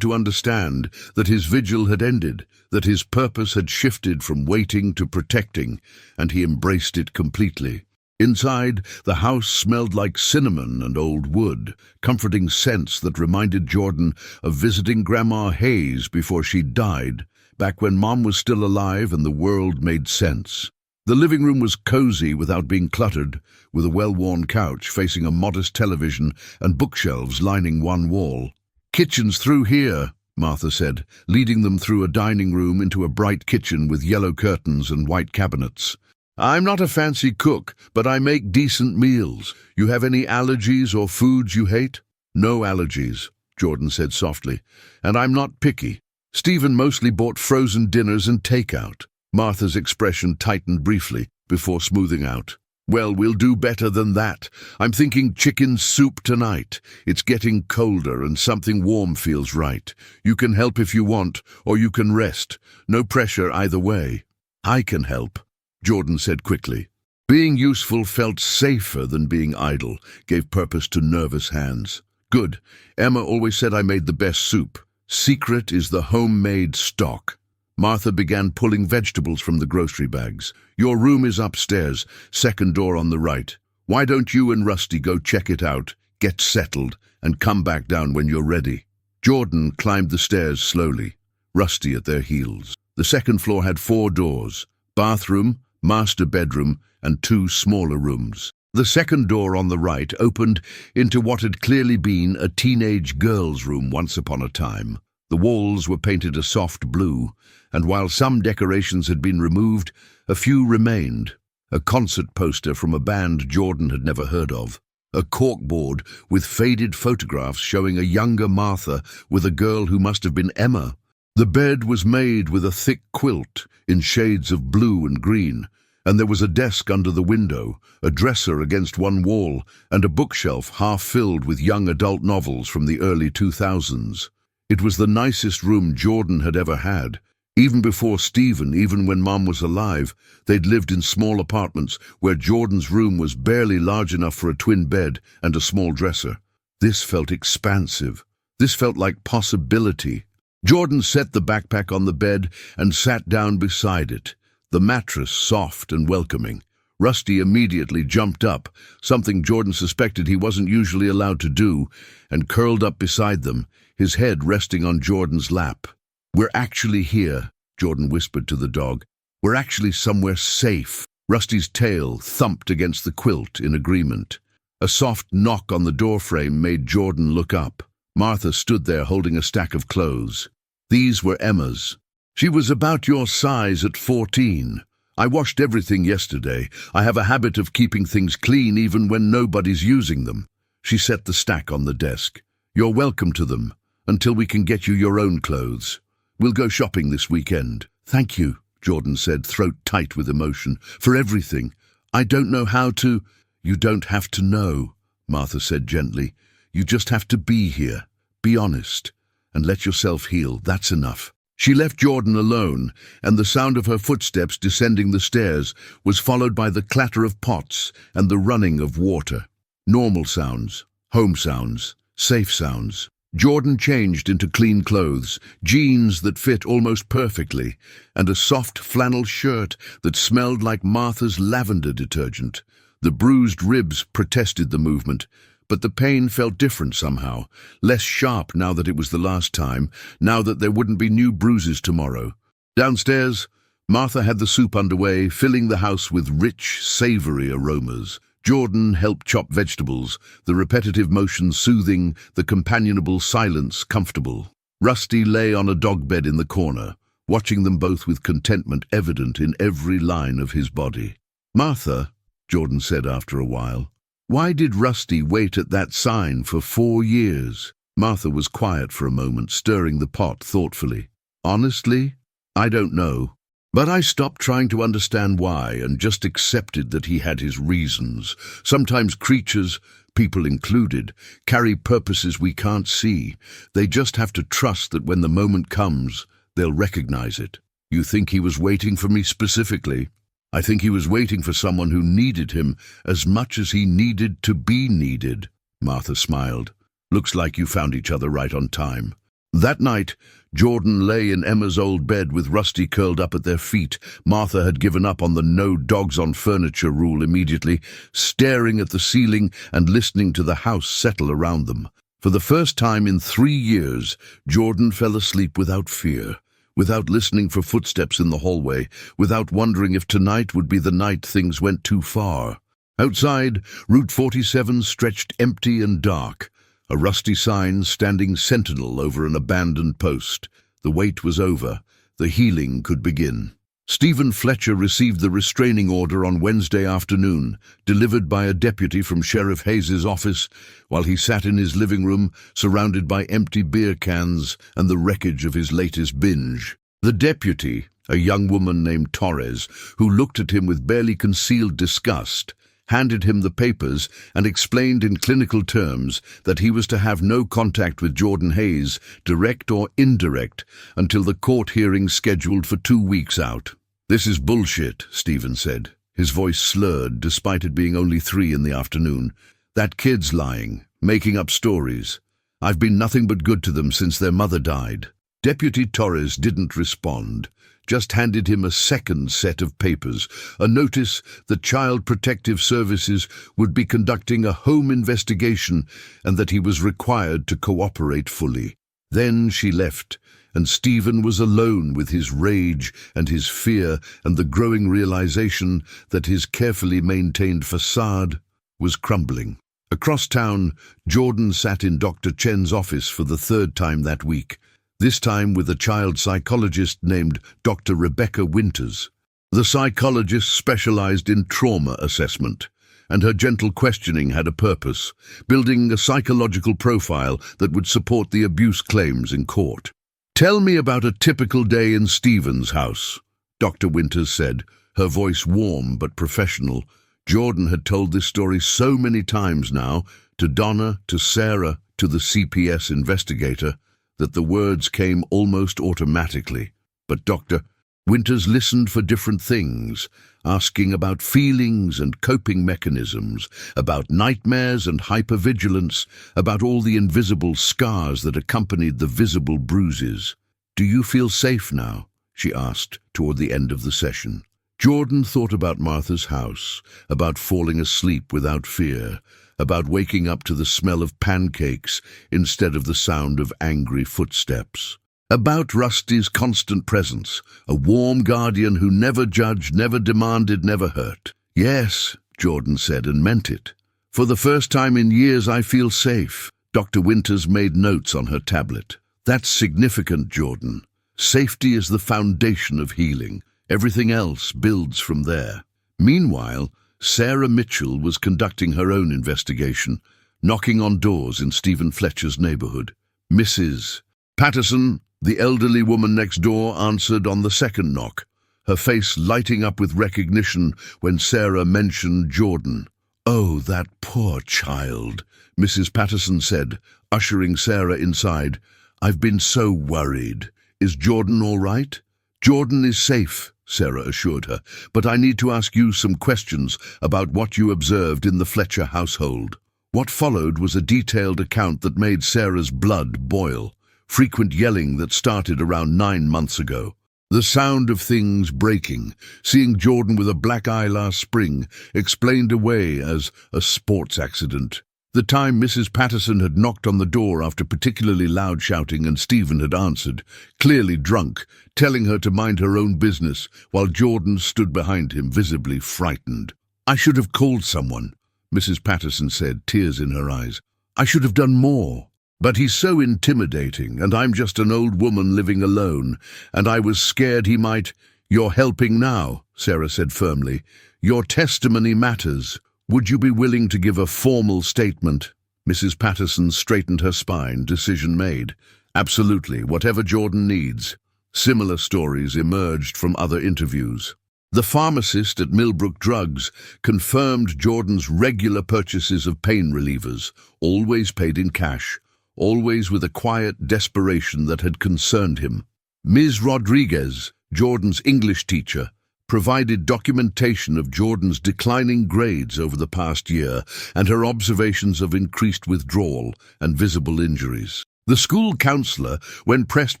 to understand that his vigil had ended, that his purpose had shifted from waiting to protecting, and he embraced it completely. Inside, the house smelled like cinnamon and old wood, comforting scents that reminded Jordan of visiting Grandma Hayes before she died, back when Mom was still alive and the world made sense. The living room was cozy without being cluttered, with a well-worn couch facing a modest television and bookshelves lining one wall. "Kitchen's through here," Martha said, leading them through a dining room into a bright kitchen with yellow curtains and white cabinets. "I'm not a fancy cook, but I make decent meals. You have any allergies or foods you hate?" "No allergies," Jordan said softly, "and I'm not picky. Stephen mostly bought frozen dinners and takeout." Martha's expression tightened briefly before smoothing out. "Well, we'll do better than that. I'm thinking chicken soup tonight. It's getting colder and something warm feels right. You can help if you want, or you can rest. No pressure either way." "I can help," Jordan said quickly. Being useful felt safer than being idle, gave purpose to nervous hands. "Good. Emma always said I made the best soup. Secret is the homemade stock." Martha began pulling vegetables from the grocery bags. "Your room is upstairs, second door on the right. Why don't you and Rusty go check it out, get settled, and come back down when you're ready?" Jordan climbed the stairs slowly, Rusty at their heels. The second floor had 4 doors: bathroom, master bedroom, and 2 smaller rooms. The second door on the right opened into what had clearly been a teenage girl's room once upon a time. The walls were painted a soft blue, and while some decorations had been removed, a few remained. A concert poster from a band Jordan had never heard of. A corkboard with faded photographs showing a younger Martha with a girl who must have been Emma. The bed was made with a thick quilt in shades of blue and green, and there was a desk under the window, a dresser against one wall, and a bookshelf half filled with young adult novels from the early 2000s. It was the nicest room Jordan had ever had. Even before Stephen, even when Mom was alive, they'd lived in small apartments where Jordan's room was barely large enough for a twin bed and a small dresser. This felt expansive. This felt like possibility. Jordan set the backpack on the bed and sat down beside it, the mattress soft and welcoming. Rusty immediately jumped up, something Jordan suspected he wasn't usually allowed to do, and curled up beside them, his head resting on Jordan's lap. "We're actually here," Jordan whispered to the dog. "We're actually somewhere safe." Rusty's tail thumped against the quilt in agreement. A soft knock on the doorframe made Jordan look up. Martha stood there holding a stack of clothes. These were Emma's. "She was about your size at 14. I washed everything yesterday. I have a habit of keeping things clean even when nobody's using them." She set the stack on the desk. "You're welcome to them, until we can get you your own clothes. We'll go shopping this weekend." "Thank you," Jordan said, throat tight with emotion, "for everything. I don't know how to—" "You don't have to know," Martha said gently. "You just have to be here. Be honest, and let yourself heal. That's enough." She left Jordan alone, and the sound of her footsteps descending the stairs was followed by the clatter of pots and the running of water. Normal sounds, home sounds, safe sounds. Jordan changed into clean clothes, jeans that fit almost perfectly, and a soft flannel shirt that smelled like Martha's lavender detergent. The bruised ribs protested the movement, but the pain felt different somehow, less sharp now that it was the last time, now that there wouldn't be new bruises tomorrow. Downstairs, Martha had the soup underway, filling the house with rich, savory aromas. Jordan helped chop vegetables, the repetitive motion soothing, the companionable silence comfortable. Rusty lay on a dog bed in the corner, watching them both with contentment evident in every line of his body. "Martha," Jordan said after a while, "why did Rusty wait at that sign for 4 years?" Martha was quiet for a moment, stirring the pot thoughtfully. "Honestly, I don't know. But I stopped trying to understand why and just accepted that he had his reasons. Sometimes creatures, people included, carry purposes we can't see. They just have to trust that when the moment comes, they'll recognize it." "You think he was waiting for me specifically?" "I think he was waiting for someone who needed him as much as he needed to be needed." Martha smiled. "Looks like you found each other right on time." That night, Jordan lay in Emma's old bed with Rusty curled up at their feet. Martha had given up on the no dogs on furniture rule immediately, staring at the ceiling and listening to the house settle around them. For the first time in 3 years, Jordan fell asleep without fear, without listening for footsteps in the hallway, without wondering if tonight would be the night things went too far. Outside, Route 47 stretched empty and dark, a rusty sign standing sentinel over an abandoned post. The wait was over. The healing could begin. Stephen Fletcher received the restraining order on Wednesday afternoon, delivered by a deputy from Sheriff Hayes's office, while he sat in his living room, surrounded by empty beer cans and the wreckage of his latest binge. The deputy, a young woman named Torres, who looked at him with barely concealed disgust, handed him the papers and explained in clinical terms that he was to have no contact with Jordan Hayes, direct or indirect, until the court hearing scheduled for 2 weeks out. "This is bullshit," Stephen said, his voice slurred despite it being only 3 in the afternoon. "That kid's lying, making up stories. I've been nothing but good to them since their mother died." Deputy Torres didn't respond, just handed him a second set of papers, a notice that Child Protective Services would be conducting a home investigation and that he was required to cooperate fully. Then she left, and Stephen was alone with his rage and his fear and the growing realization that his carefully maintained facade was crumbling. Across town, Jordan sat in Dr. Chen's office for the 3rd time that week, this time with a child psychologist named Dr. Rebecca Winters. The psychologist specialized in trauma assessment, and her gentle questioning had a purpose, building a psychological profile that would support the abuse claims in court. "Tell me about a typical day in Stephen's house," Dr. Winters said, her voice warm but professional. Jordan had told this story so many times now, to Donna, to Sarah, to the CPS investigator, that the words came almost automatically. But Dr. Winters listened for different things, asking about feelings and coping mechanisms, about nightmares and hypervigilance, about all the invisible scars that accompanied the visible bruises. "Do you feel safe now?" she asked toward the end of the session. Jordan thought about Martha's house, about falling asleep without fear, about waking up to the smell of pancakes instead of the sound of angry footsteps. About Rusty's constant presence, a warm guardian who never judged, never demanded, never hurt. "Yes," Jordan said, and meant it. "For the first time in years I feel safe." Dr. Winters made notes on her tablet. "That's significant, Jordan. Safety is the foundation of healing. Everything else builds from there." Meanwhile, Sarah Mitchell was conducting her own investigation, knocking on doors in Stephen Fletcher's neighborhood. Mrs. Patterson, the elderly woman next door, answered on the second knock, her face lighting up with recognition when Sarah mentioned Jordan. "Oh, that poor child," Mrs. Patterson said, ushering Sarah inside. "I've been so worried. Is Jordan all right?" "Jordan is safe," Sarah assured her, "but I need to ask you some questions about what you observed in the Fletcher household." What followed was a detailed account that made Sarah's blood boil. Frequent yelling that started around 9 months ago. The sound of things breaking, seeing Jordan with a black eye last spring, explained away as a sports accident. The time Mrs. Patterson had knocked on the door after particularly loud shouting and Stephen had answered, clearly drunk, telling her to mind her own business, while Jordan stood behind him, visibly frightened. "I should have called someone," Mrs. Patterson said, tears in her eyes. "I should have done more. But he's so intimidating, and I'm just an old woman living alone, and I was scared he might—" "You're helping now," Sarah said firmly. "Your testimony matters. Would you be willing to give a formal statement?" Mrs. Patterson straightened her spine, decision made. "Absolutely, whatever Jordan needs." Similar stories emerged from other interviews. The pharmacist at Millbrook Drugs confirmed Jordan's regular purchases of pain relievers, always paid in cash, always with a quiet desperation that had concerned him. Ms. Rodriguez, Jordan's English teacher, provided documentation of Jordan's declining grades over the past year and her observations of increased withdrawal and visible injuries. The school counselor, when pressed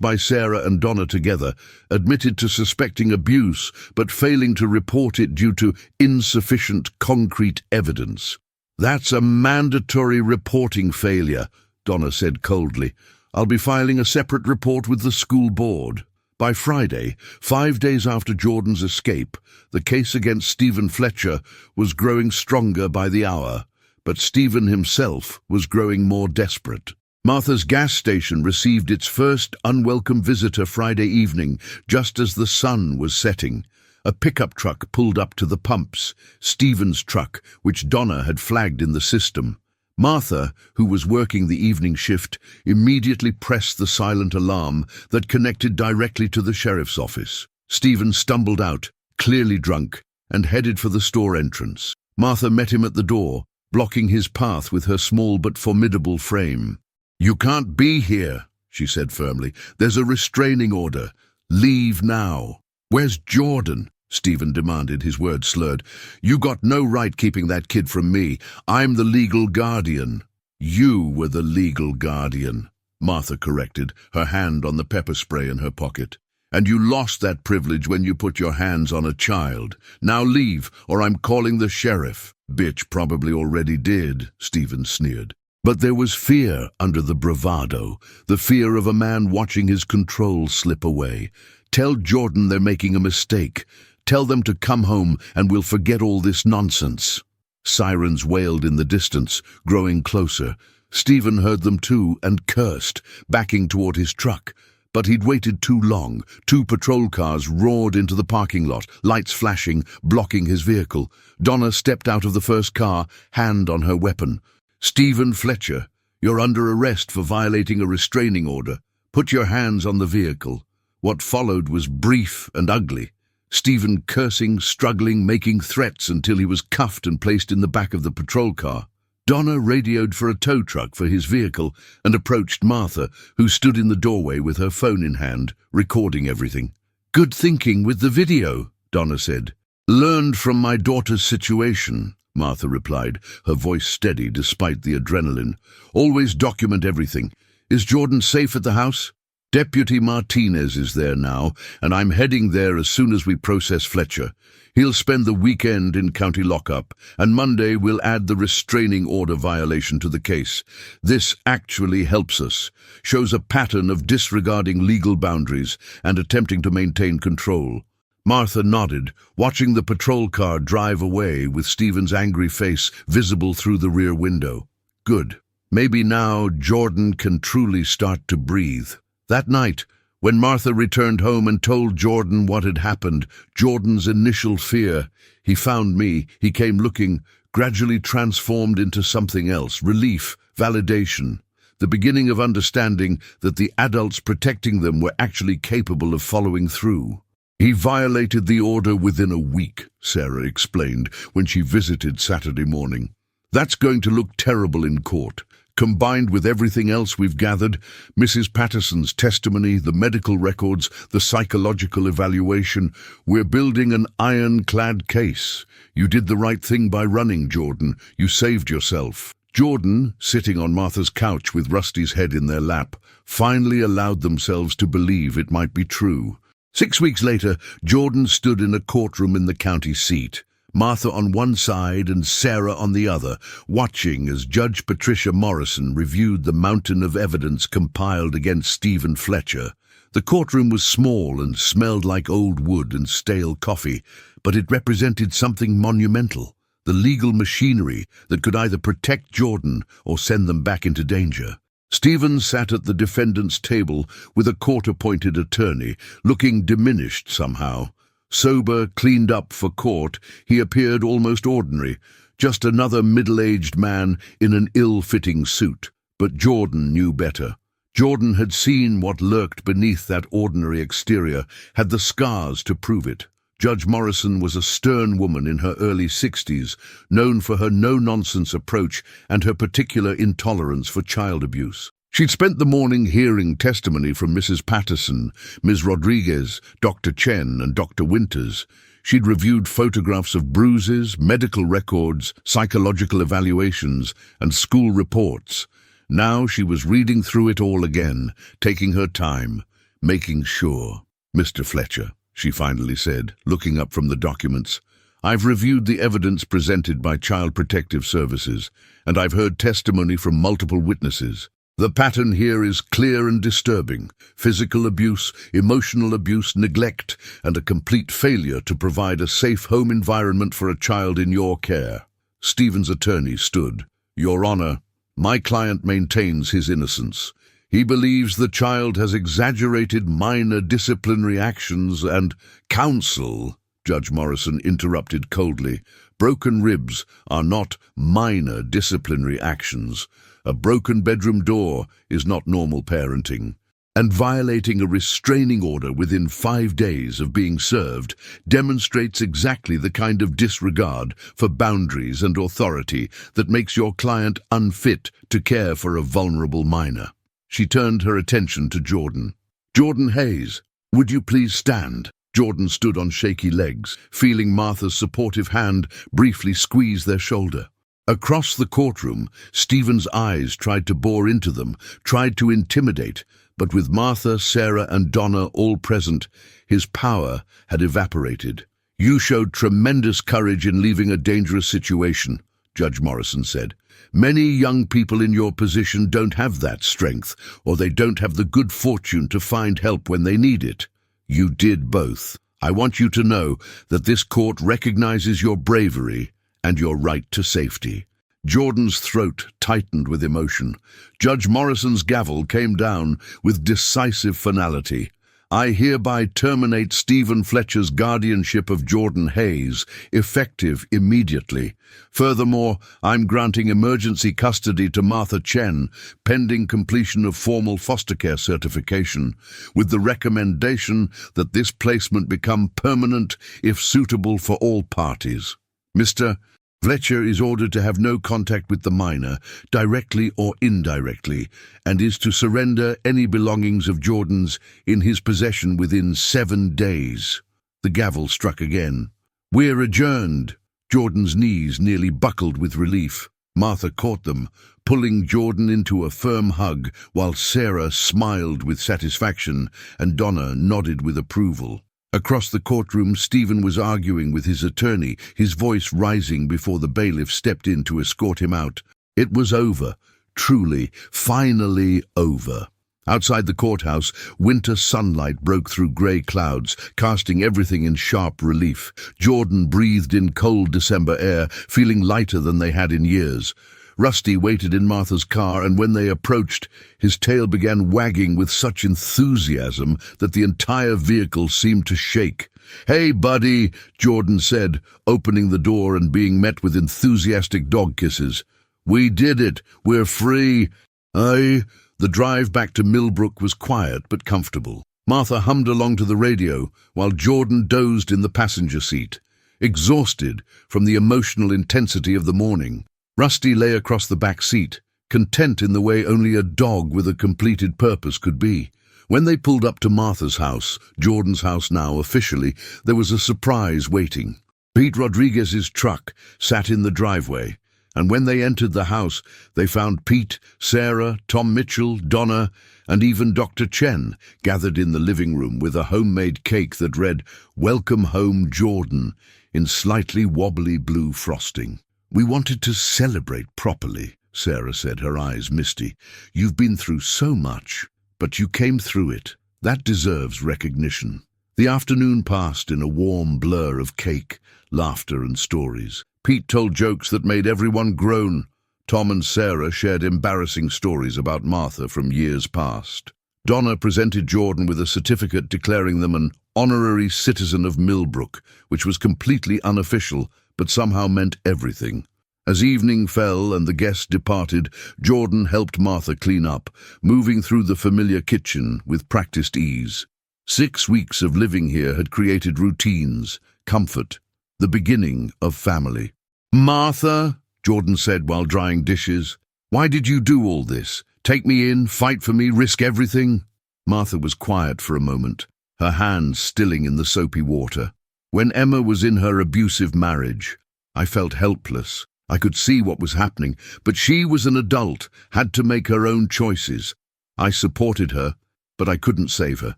by Sarah and Donna together, admitted to suspecting abuse but failing to report it due to insufficient concrete evidence. "That's a mandatory reporting failure," Donna said coldly. "I'll be filing a separate report with the school board." By Friday, 5 days after Jordan's escape, the case against Stephen Fletcher was growing stronger by the hour, but Stephen himself was growing more desperate. Martha's gas station received its first unwelcome visitor Friday evening, just as the sun was setting. A pickup truck pulled up to the pumps, Stephen's truck, which Donna had flagged in the system. Martha, who was working the evening shift, immediately pressed the silent alarm that connected directly to the sheriff's office. Stephen stumbled out, clearly drunk, and headed for the store entrance. Martha met him at the door, blocking his path with her small but formidable frame. "You can't be here," she said firmly. "There's a restraining order. Leave now." "Where's Jordan?" Stephen demanded, his words slurred. "You got no right keeping that kid from me. I'm the legal guardian." "You were the legal guardian," Martha corrected, her hand on the pepper spray in her pocket. "And you lost that privilege when you put your hands on a child. Now leave, or I'm calling the sheriff." "Bitch probably already did," Stephen sneered. But there was fear under the bravado, the fear of a man watching his control slip away. "Tell Jordan they're making a mistake. Tell them to come home and we'll forget all this nonsense." Sirens wailed in the distance, growing closer. Stephen heard them too and cursed, backing toward his truck. But he'd waited too long. 2 patrol cars roared into the parking lot, lights flashing, blocking his vehicle. Donna stepped out of the first car, hand on her weapon. "Stephen Fletcher, you're under arrest for violating a restraining order. Put your hands on the vehicle." What followed was brief and ugly. Stephen cursing, struggling, making threats until he was cuffed and placed in the back of the patrol car. Donna radioed for a tow truck for his vehicle and approached Martha, who stood in the doorway with her phone in hand, recording everything. "Good thinking with the video," Donna said. "Learned from my daughter's situation," Martha replied, her voice steady despite the adrenaline. "Always document everything. Is Jordan safe at the house?" "Deputy Martinez is there now, and I'm heading there as soon as we process Fletcher. He'll spend the weekend in county lockup, and Monday we'll add the restraining order violation to the case. This actually helps us, shows a pattern of disregarding legal boundaries and attempting to maintain control." Martha nodded, watching the patrol car drive away with Stephen's angry face visible through the rear window. "Good. Maybe now Jordan can truly start to breathe." That night, when Martha returned home and told Jordan what had happened, Jordan's initial fear, "He found me, he came looking," gradually transformed into something else: relief, validation, the beginning of understanding that the adults protecting them were actually capable of following through. "He violated the order within a week," Sarah explained when she visited Saturday morning. "That's going to look terrible in court. Combined with everything else we've gathered, Mrs. Patterson's testimony, the medical records, the psychological evaluation, we're building an ironclad case. You did the right thing by running, Jordan. You saved yourself." Jordan, sitting on Martha's couch with Rusty's head in their lap, finally allowed themselves to believe it might be true. 6 weeks later, Jordan stood in a courtroom in the county seat, Martha on one side and Sarah on the other, watching as Judge Patricia Morrison reviewed the mountain of evidence compiled against Stephen Fletcher. The courtroom was small and smelled like old wood and stale coffee, but it represented something monumental, the legal machinery that could either protect Jordan or send them back into danger. Stephen sat at the defendant's table with a court-appointed attorney, looking diminished somehow. Sober, cleaned up for court, he appeared almost ordinary, just another middle-aged man in an ill-fitting suit. But Jordan knew better. Jordan had seen what lurked beneath that ordinary exterior, had the scars to prove it. Judge Morrison was a stern woman in her early 60s, known for her no-nonsense approach and her particular intolerance for child abuse. She'd spent the morning hearing testimony from Mrs. Patterson, Ms. Rodriguez, Dr. Chen, and Dr. Winters. She'd reviewed photographs of bruises, medical records, psychological evaluations, and school reports. Now she was reading through it all again, taking her time, making sure. "Mr. Fletcher," she finally said, looking up from the documents, "I've reviewed the evidence presented by Child Protective Services, and I've heard testimony from multiple witnesses. The pattern here is clear and disturbing: physical abuse, emotional abuse, neglect, and a complete failure to provide a safe home environment for a child in your care." Stephen's attorney stood. "Your Honor, my client maintains his innocence. He believes the child has exaggerated minor disciplinary actions and counsel." Judge Morrison interrupted coldly. "Broken ribs are not minor disciplinary actions. A broken bedroom door is not normal parenting. And violating a restraining order within 5 days of being served demonstrates exactly the kind of disregard for boundaries and authority that makes your client unfit to care for a vulnerable minor." She turned her attention to Jordan. "Jordan Hayes, would you please stand?" Jordan stood on shaky legs, feeling Martha's supportive hand briefly squeeze their shoulder. Across the courtroom, Stephen's eyes tried to bore into them, tried to intimidate, but with Martha, Sarah, and Donna all present, his power had evaporated. "You showed tremendous courage in leaving a dangerous situation," Judge Morrison said. "Many young people in your position don't have that strength, or they don't have the good fortune to find help when they need it. You did both. I want you to know that this court recognizes your bravery and your right to safety." Jordan's throat tightened with emotion. Judge Morrison's gavel came down with decisive finality. "I hereby terminate Stephen Fletcher's guardianship of Jordan Hayes, effective immediately. Furthermore, I'm granting emergency custody to Martha Chen, pending completion of formal foster care certification, with the recommendation that this placement become permanent if suitable for all parties. Mr. Fletcher is ordered to have no contact with the minor, directly or indirectly, and is to surrender any belongings of Jordan's in his possession within 7 days. The gavel struck again. "We're adjourned." Jordan's knees nearly buckled with relief. Martha caught them, pulling Jordan into a firm hug, while Sarah smiled with satisfaction and Donna nodded with approval. Across the courtroom, Stephen was arguing with his attorney, his voice rising before the bailiff stepped in to escort him out. It was over. Truly, finally over. Outside the courthouse, winter sunlight broke through grey clouds, casting everything in sharp relief. Jordan breathed in cold December air, feeling lighter than they had in years. Rusty waited in Martha's car, and when they approached, his tail began wagging with such enthusiasm that the entire vehicle seemed to shake. "Hey, buddy," Jordan said, opening the door and being met with enthusiastic dog kisses. "We did it. We're free." Aye. The drive back to Millbrook was quiet but comfortable. Martha hummed along to the radio, while Jordan dozed in the passenger seat, exhausted from the emotional intensity of the morning. Rusty lay across the back seat, content in the way only a dog with a completed purpose could be. When they pulled up to Martha's house, Jordan's house now officially, there was a surprise waiting. Pete Rodriguez's truck sat in the driveway, and when they entered the house, they found Pete, Sarah, Tom Mitchell, Donna, and even Dr. Chen gathered in the living room with a homemade cake that read, "Welcome Home, Jordan," in slightly wobbly blue frosting. "We wanted to celebrate properly," Sarah said, her eyes misty. "You've been through so much, but you came through it. That deserves recognition." The afternoon passed in a warm blur of cake, laughter, and stories. Pete told jokes that made everyone groan. Tom and Sarah shared embarrassing stories about Martha from years past. Donna presented Jordan with a certificate declaring them an honorary citizen of Millbrook, which was completely unofficial, but somehow meant everything. As evening fell and the guests departed, Jordan helped Martha clean up, moving through the familiar kitchen with practiced ease. 6 weeks of living here had created routines, comfort, the beginning of family. "Martha," Jordan said while drying dishes, "why did you do all this? Take me in, fight for me, risk everything?" Martha was quiet for a moment, her hands stilling in the soapy water. "When Emma was in her abusive marriage, I felt helpless. I could see what was happening, but she was an adult, had to make her own choices. I supported her, but I couldn't save her.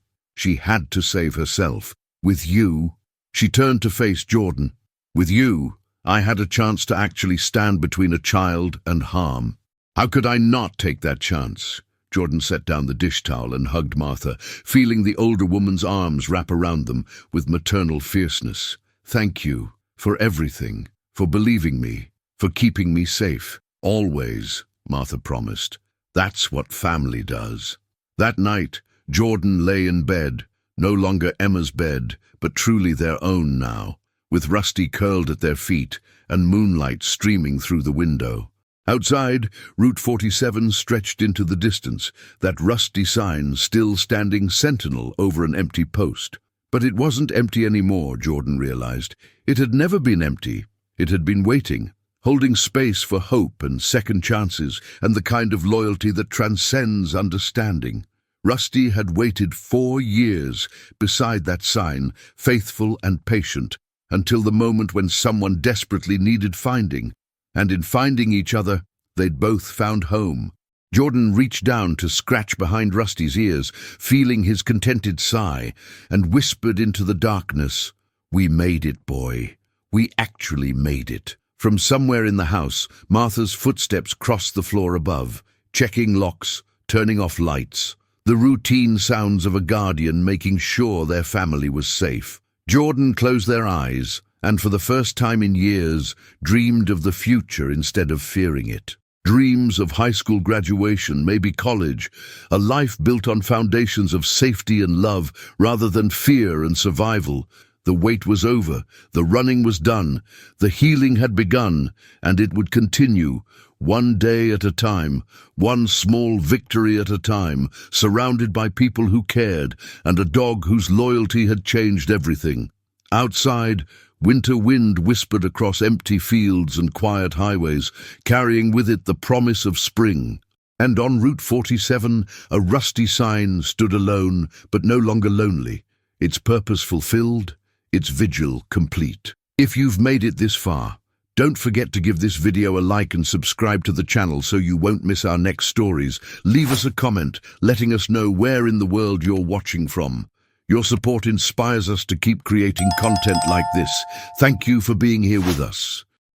She had to save herself. With you, she turned to face Jordan. With you, I had a chance to actually stand between a child and harm. How could I not take that chance? Jordan set down the dish towel and hugged Martha, feeling the older woman's arms wrap around them with maternal fierceness. Thank you for everything, for believing me, for keeping me safe. Always, Martha promised. That's what family does. That night, Jordan lay in bed, no longer Emma's bed, but truly their own now, with Rusty curled at their feet and moonlight streaming through the window. Outside, Route 47 stretched into the distance, that rusty sign still standing sentinel over an empty post. But it wasn't empty anymore, Jordan realized. It had never been empty. It had been waiting, holding space for hope and second chances and the kind of loyalty that transcends understanding. Rusty had waited 4 years beside that sign, faithful and patient, until the moment when someone desperately needed finding. And in finding each other, they'd both found home. Jordan reached down to scratch behind Rusty's ears, feeling his contented sigh, and whispered into the darkness, "We made it, boy. We actually made it." From somewhere in the house, Martha's footsteps crossed the floor above, checking locks, turning off lights, the routine sounds of a guardian making sure their family was safe. Jordan closed their eyes, and for the first time in years, dreamed of the future instead of fearing it. Dreams of high school graduation, maybe college, a life built on foundations of safety and love rather than fear and survival. The wait was over, the running was done, the healing had begun, and it would continue, one day at a time, one small victory at a time, surrounded by people who cared, and a dog whose loyalty had changed everything. Outside, winter wind whispered across empty fields and quiet highways, carrying with it the promise of spring. And on Route 47, a rusty sign stood alone, but no longer lonely, its purpose fulfilled, its vigil complete. If you've made it this far, don't forget to give this video a like and subscribe to the channel so you won't miss our next stories. Leave us a comment, letting us know where in the world you're watching from. Your support inspires us to keep creating content like this. Thank you for being here with us.